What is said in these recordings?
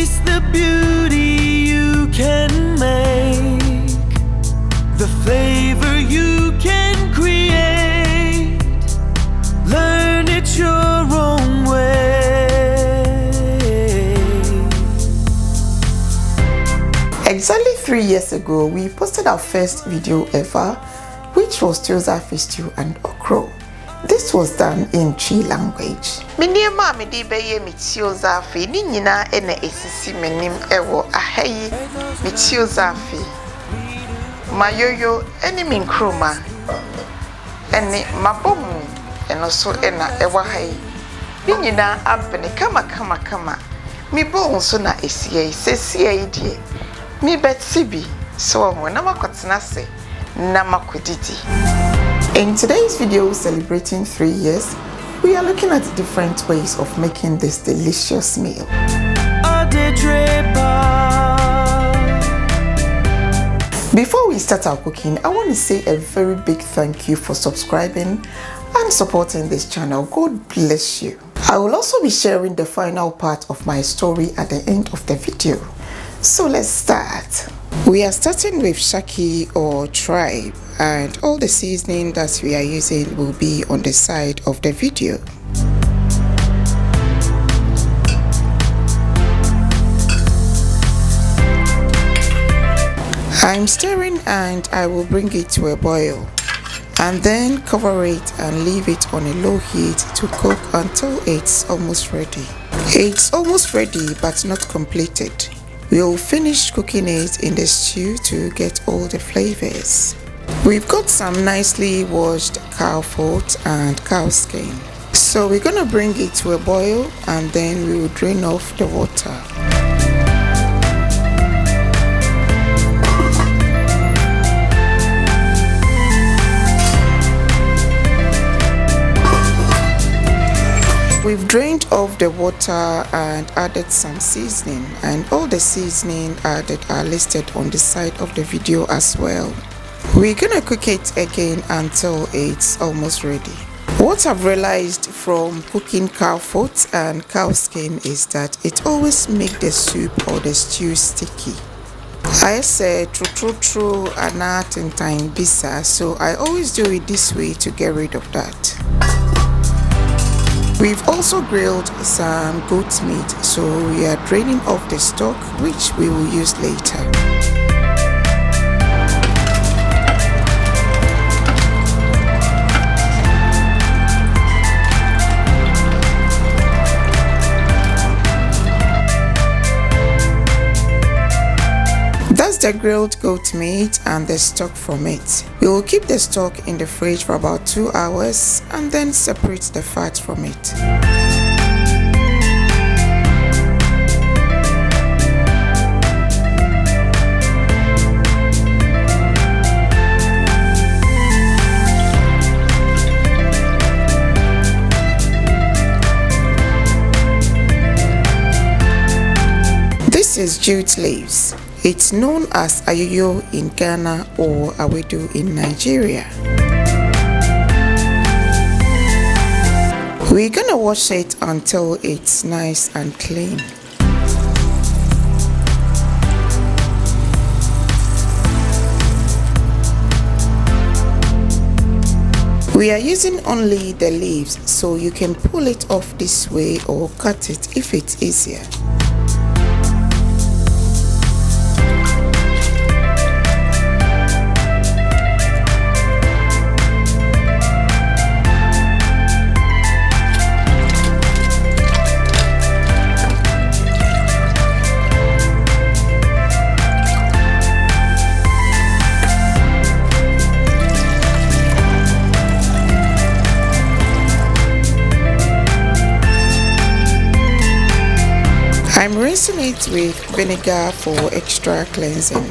Taste the beauty you can make, the flavor you can create. Learn it your own way. Exactly 3 years ago, we posted our first video ever, which was Tuozaafi stew and okra. This was done in Twi language. Mini mama di beye mi Tuozaafi ni nyina ene esisi menim ewo ahayi mi Tuozaafi. Mayoyo ene min kroma ene mabomu eno so ena ewa hayi. Ni nyina abene kama mi bo nso na esiye sesiye die. Mi betsibi so ho na makotena se na makodidi. In today's video celebrating 3 years, we are looking at different ways of making this delicious meal. Before we start our cooking, I want to say a very big thank you for subscribing and supporting this channel. God bless you. I will also be sharing the final part of my story at the end of the video. So let's start. We are starting with shaki or tribe, and all the seasoning that we are using will be on the side of the video. I'm stirring and I will bring it to a boil, and then cover it and leave it on a low heat to cook until it's almost ready. It's almost ready but not completed. We'll finish cooking it in the stew to get all the flavors. We've got some nicely washed cow foot and cow skin. So we're gonna bring it to a boil and then we will drain off the water. We've drained off the water and added some seasoning, and all the seasoning added are listed on the side of the video as well. We're gonna cook it again until it's almost ready. What I've realized from cooking cow foot and cow skin is that it always makes the soup or the stew sticky. I said true and time bisa, so I always do it this way to get rid of that. We've also grilled some goat meat, so we are draining off the stock, which we will use later. That's the grilled goat meat and the stock from it. We will keep the stock in the fridge for about 2 hours and then separate the fat from it. This is jute leaves. It's known as ayoyo in Ghana or awedu in Nigeria. We're gonna wash it until it's nice and clean. We are using only the leaves, so you can pull it off this way or cut it if it's easier. I'm rinsing it with vinegar for extra cleansing.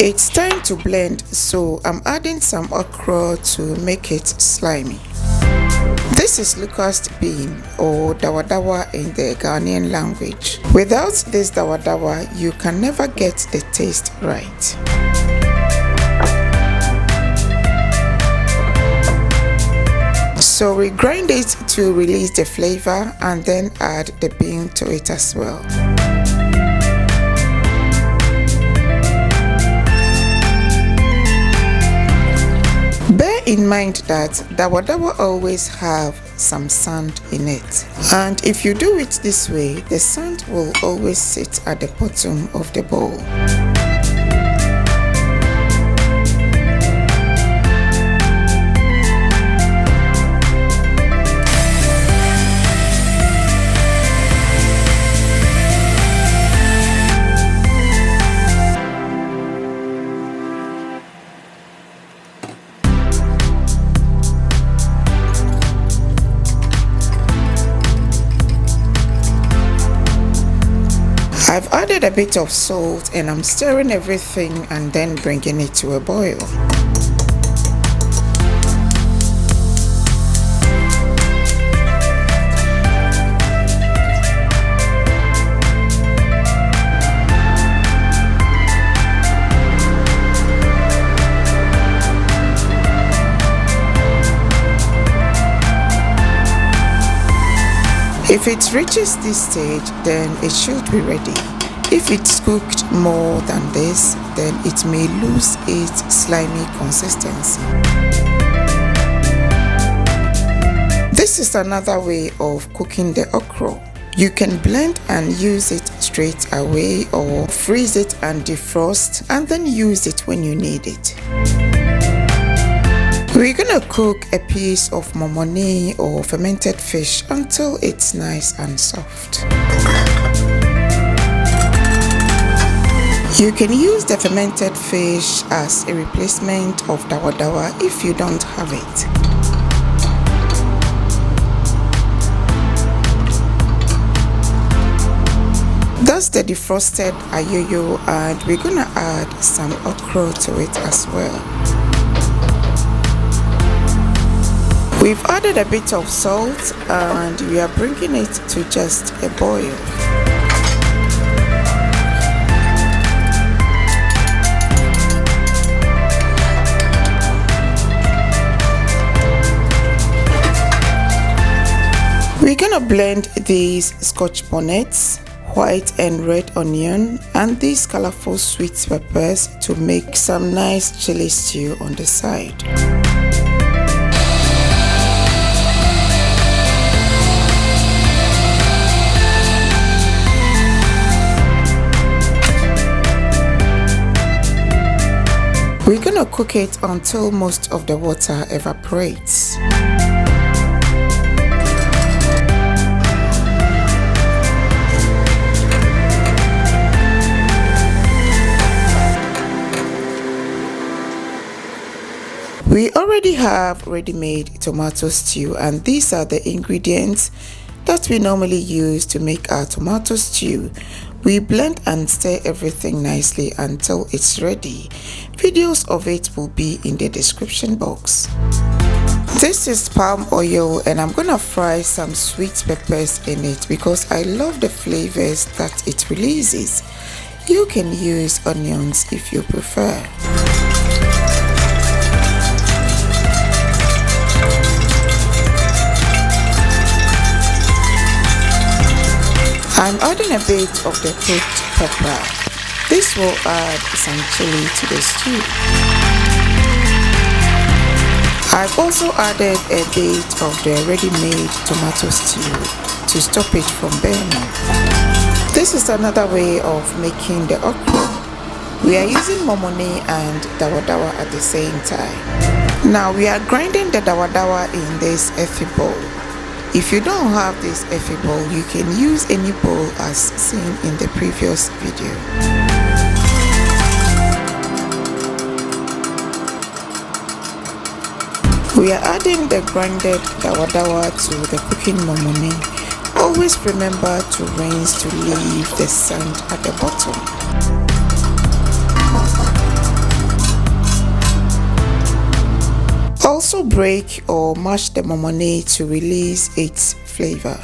It's time to blend, so I'm adding some okra to make it slimy. This is locust bean or dawadawa in the Ghanaian language. Without this dawadawa, you can never get the taste right. So we grind it to release the flavor and then add the bean to it as well. Bear in mind that dawadawa always have some sand in it, and if you do it this way, the sand will always sit at the bottom of the bowl. I've added a bit of salt and I'm stirring everything and then bringing it to a boil. If it reaches this stage, then it should be ready. If it's cooked more than this, then it may lose its slimy consistency. This is another way of cooking the okra. You can blend and use it straight away or freeze it and defrost and then use it when you need it. We're gonna cook a piece of momone or fermented fish until it's nice and soft. You can use the fermented fish as a replacement of dawadawa if you don't have it. That's the defrosted ayoyo, and we're gonna add some okra to it as well. We've added a bit of salt and we are bringing it to just a boil. We're gonna blend these scotch bonnets, white and red onion, and these colorful sweet peppers to make some nice chili stew on the side. We're gonna cook it until most of the water evaporates. We already have ready-made tomato stew, and these are the ingredients that we normally use to make our tomato stew. We blend and stir everything nicely until it's ready. Videos of it will be in the description box. This is palm oil and I'm gonna fry some sweet peppers in it because I love the flavors that it releases. You can use onions if you prefer. I'm adding a bit of the cooked pepper. This will add some chili to the stew. I've also added a bit of the ready-made tomato stew to stop it from burning. This is another way of making the okra. We are using momone and dawadawa at the same time. Now we are grinding the dawadawa in this earthy bowl. If you don't have this earthy bowl, you can use any bowl as seen in the previous video. We are adding the grinded dawadawa to the cooking momone. Always remember to rinse to leave the sand at the bottom. also break or mash the momonade to release its flavor.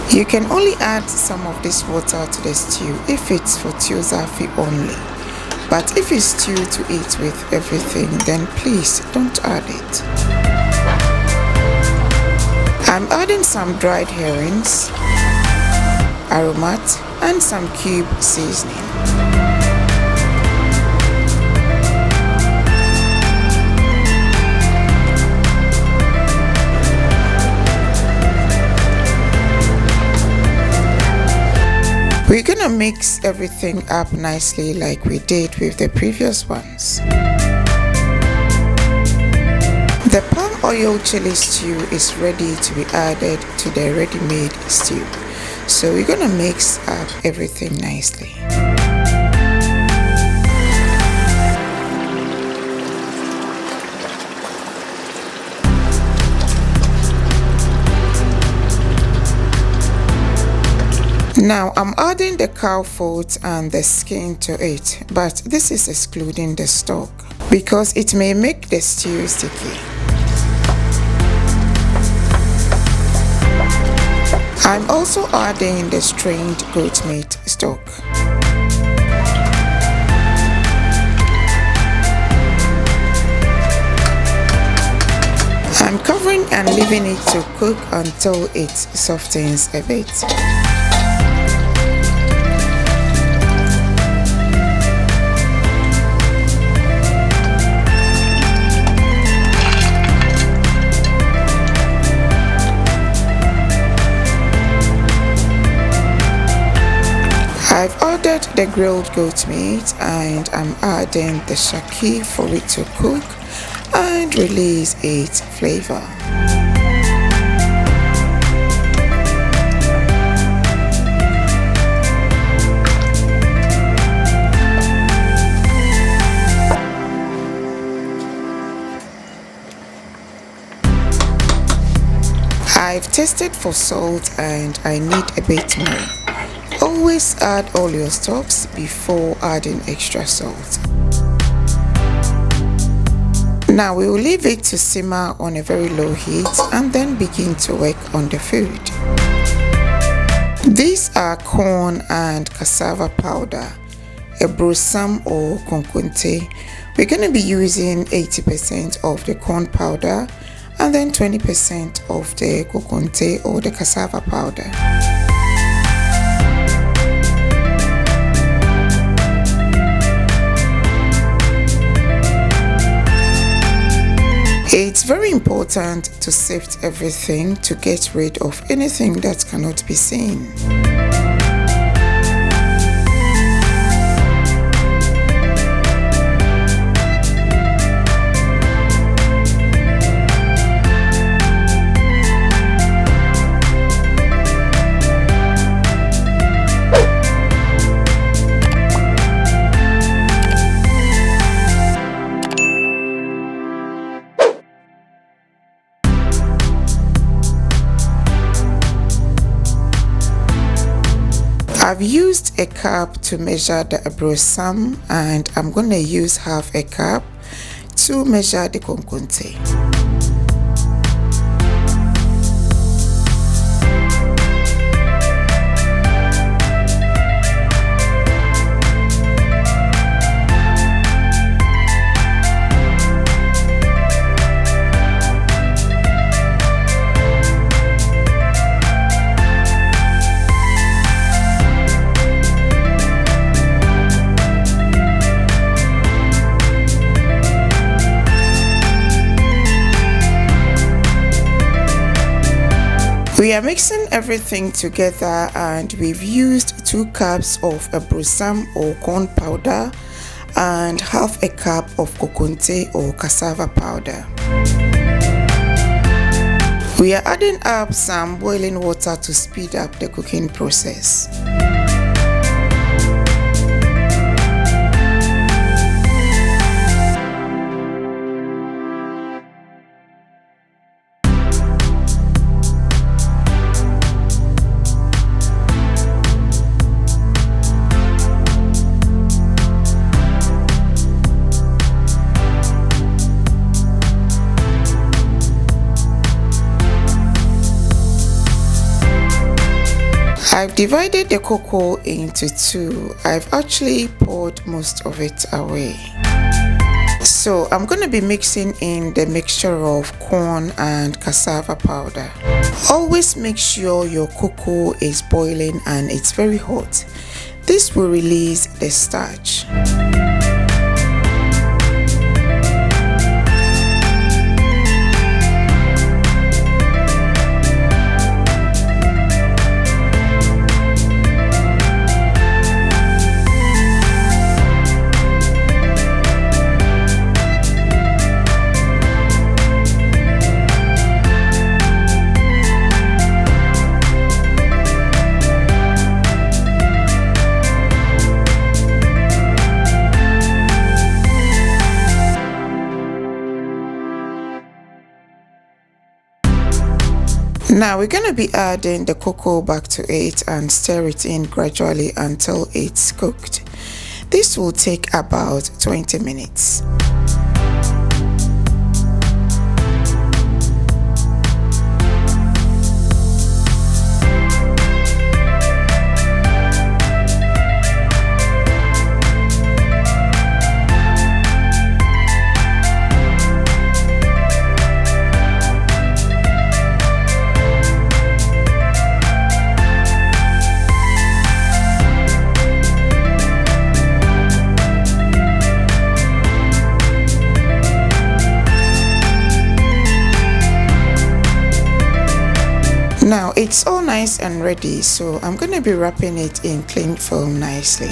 You can only add some of this water to the stew if it's for Tuozaafi only. But if it's stew to eat with everything, then please don't add it. I'm adding some dried herrings, aromat, and some cube seasoning. We're gonna mix everything up nicely like we did with the previous ones. The palm oil chili stew is ready to be added to the ready-made stew. So we're gonna mix up everything nicely. Now I'm adding the cow foot and the skin to it, but this is excluding the stock because it may make the stew sticky. I'm also adding the strained goat meat stock. I'm covering and leaving it to cook until it softens a bit. I've ordered the grilled goat meat and I'm adding the shaki for it to cook and release its flavor. I've tested for salt and I need a bit more. Always add all your stocks before adding extra salt. Now we will leave it to simmer on a very low heat and then begin to work on the food. These are corn and cassava powder, a brosam or konkonte. We're going to be using 80% of the corn powder and then 20% of the konkonte or the cassava powder. It's very important to sift everything to get rid of anything that cannot be seen. I've used a cup to measure the brosam and I'm going to use half a cup to measure the konkonte. We are mixing everything together and we've used 2 cups of a brosam or corn powder and half a cup of konkonte or cassava powder. We are adding up some boiling water to speed up the cooking process. I've divided the cocoa into two. I've actually poured most of it away. So I'm going to be mixing in the mixture of corn and cassava powder. Always make sure your cocoa is boiling and it's very hot. This will release the starch. Now we're going to be adding the cocoa back to it and stir it in gradually until it's cooked. This will take about 20 minutes. Now it's all nice and ready, so I'm going to be wrapping it in cling film nicely.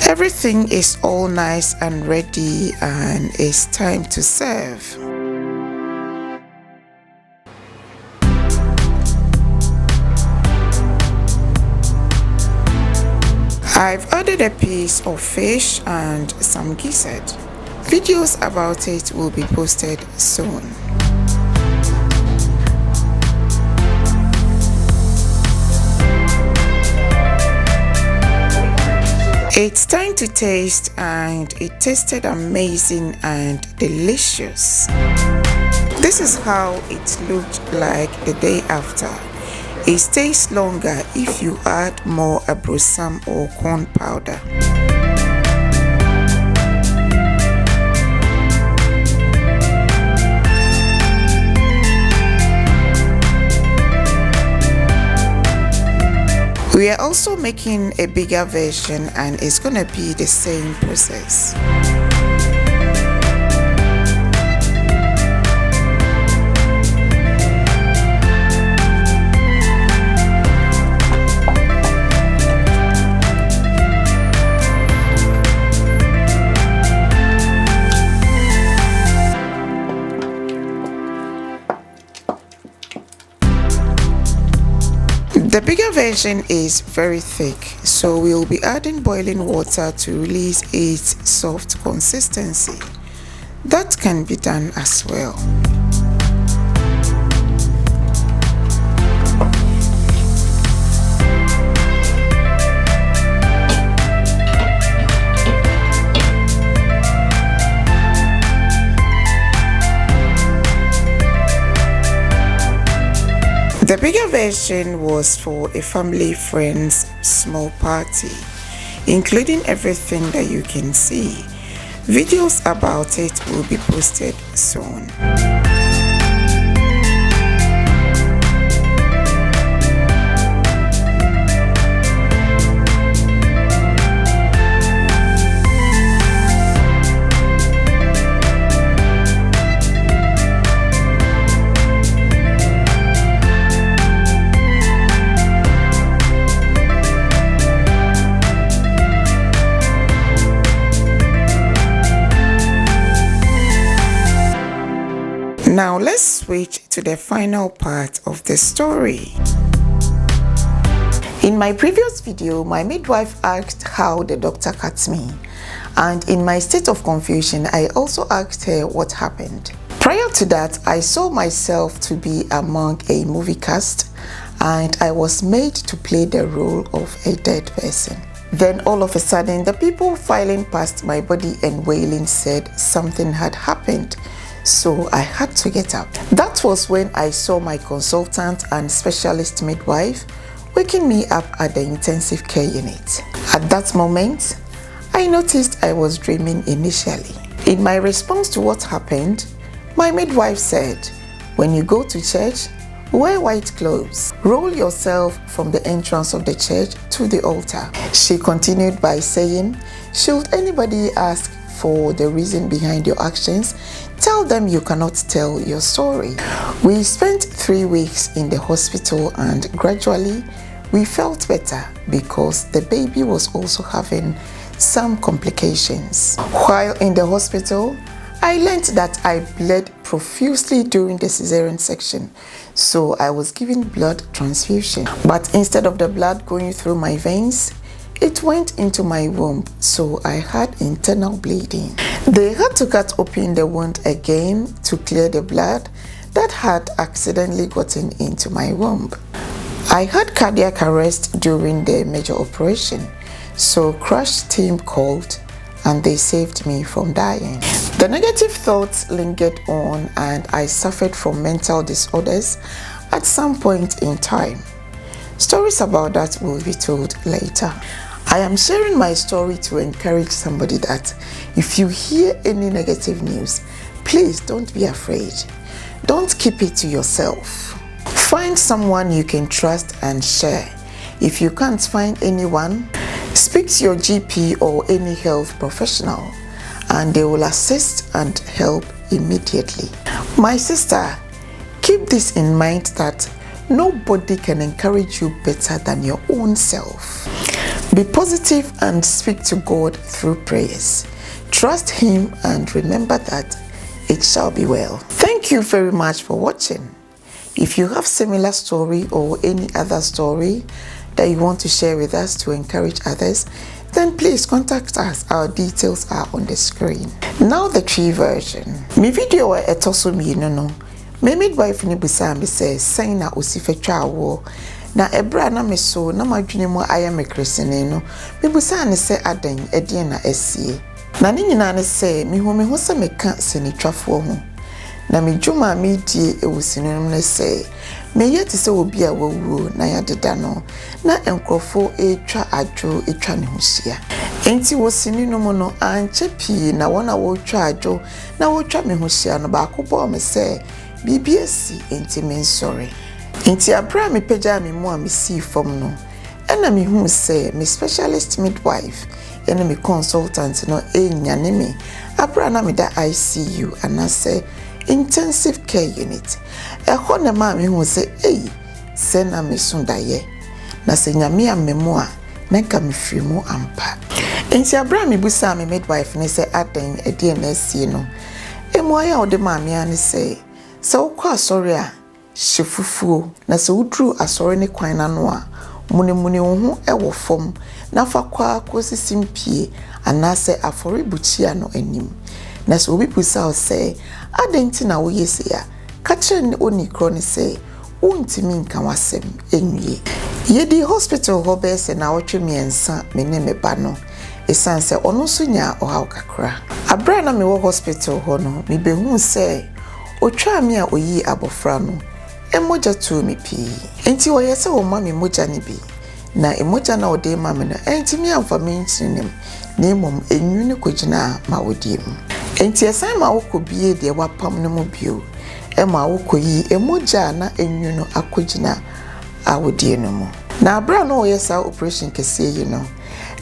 Everything is all nice and ready and it's time to serve. I've added a piece of fish and some gizzard. Videos about it will be posted soon. It's time to taste, and it tasted amazing and delicious. This is how it looked like the day after. It stays longer if you add more abrosam or corn powder. We are also making a bigger version and it's gonna be the same process. The bigger version is very thick, so we'll be adding boiling water to release its soft consistency. That can be done as well. The bigger version was for a family friend's small party, including everything that you can see. Videos about it will be posted soon. Now let's switch to the final part of the story. In my previous video, my midwife asked how the doctor cut me, and in my state of confusion, I also asked her what happened. Prior to that, I saw myself to be among a movie cast and I was made to play the role of a dead person. Then all of a sudden, the people filing past my body and wailing said something had happened, so I had to get up. That was when I saw my consultant and specialist midwife waking me up at the intensive care unit. At that moment, I noticed I was dreaming initially. In my response to what happened, my midwife said, "When you go to church, wear white clothes. Roll yourself from the entrance of the church to the altar." She continued by saying, "Should anybody ask for the reason behind your actions, tell them you cannot tell your story." We spent 3 weeks in the hospital and gradually we felt better because the baby was also having some complications. While in the hospital, I learned that I bled profusely during the cesarean section, so I was given blood transfusion. But instead of the blood going through my veins, it went into my womb, so I had internal bleeding. They had to cut open the wound again to clear the blood that had accidentally gotten into my womb. I had cardiac arrest during the major operation, so crash team called and they saved me from dying. The negative thoughts lingered on and I suffered from mental disorders at some point in time. Stories about that will be told later. I am sharing my story to encourage somebody that if you hear any negative news, please don't be afraid. Don't keep it to yourself. Find someone you can trust and share. If you can't find anyone, speak to your GP or any health professional and they will assist and help immediately. My sister, keep this in mind that nobody can encourage you better than your own self. Be positive and speak to God through prayers. Trust Him and remember that it shall be well. Thank you very much for watching. If you have similar story or any other story that you want to share with us to encourage others, then please contact us. Our details are on the screen. Now the tree version. Me video e toso mi no. Me midwife ni busa me say sign na osifetwa awo. Na ebra na me so na madwene mu aya me kresene no. Me busa ne say adan edien na asie. Na ne nyina ne say me ho se me ka senitwafo ho. Na me dwuma me die ewusinu ne say me yeti se obi a wawuo na yadeda no na enkrofo etwa adwo etwa ne ho hia. Enti wosini no mu no anche pii na wona wo twa adwo na wo twa me ho hia no ba akobọ me say BBSC enti me sorry. Enti abra me pagya me mu a me si fom no ena me hu say me specialist midwife ena me consultant no enyane me abra na me da ICU ana say intensive care unit. Eho na ma me hu say se na me sundaye na se nyame amemu a na ka me firi mu ampa. Enti abra me busa me midwife ne say adan edie na asie no emu aya ode ma me an say se wokọ asori a hyefufuo na se wudru asori ne kwan na no a muni wo ho ewo fom na fa kwa kosisimpie ana se afori buchia no anim. Na se obi busa o say adenti na wo yesi ya ka kire ne onikro ne say untimi nka wasem enwie. Yedi hospital ho be se na wotwe miensa me ne me ba no esan se ono so nya oha kakra. Abra na me wo hospital ho no me behu se otwa me a oyi abofra no emoja tu me pi. Enti wo yese wo ma me moja ne bi na emoja na ode ma me no enti me amfa me ntinem na emom enwu ne kogina ma wodiem. Enti esan ma wo kobie de wapam ne mu bio ema wo koyi emoja na enwu no akogina awodie no mu. Na abra no wo yesa operation kese yi no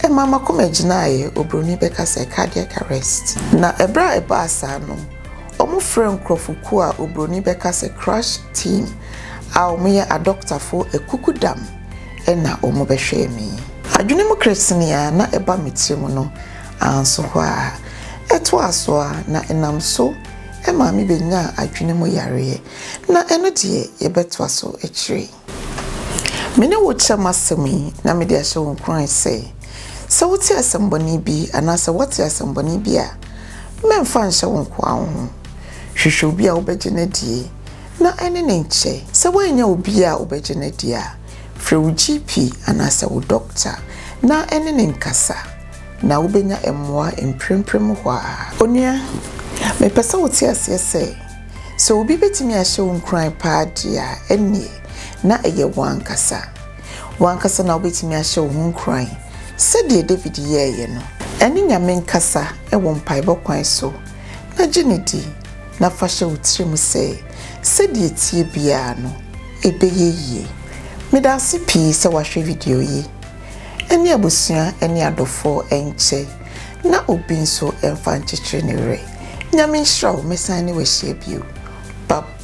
ema makoma gina aye obroni beka say cardiac arrest. Na ebra eba asa no omo friend krofuku a obroni beka say crash team a omo a doctor for ekukudam ena omo behwe mi. Adwene mu kresenia na eba metimu no anso ho a eto aso a na enam so ema mi benya adwene mu yare na eno de ye beto aso ekire. Mene wo chama semi na me de ahye won kran say se wote asemboni bi anasa wote asemboni bi a memfa nhye won kwa ho hwehwe bi a wobegye na die na ene ne nche se wanya obi a obegye ne dia frɛ wo GP anasa wo doctor na ene ne nkasa na wobenya emmoa empremprem ho a onua me pesa wo ti ase so obi betimi ahye wo nkran paadia enie na eye wankasa na obetimi ahye wo nkran se de David yeye no ene nyame nkasa wo mpaebɔ kwan so na ginidi na fashe utrim se de tie bia no ebeye yie medase pi se wahwe video yi ene abusua ene adofo enche na obi nso emfa nkyekere ne re nyame nhraw mesane we hye bio bye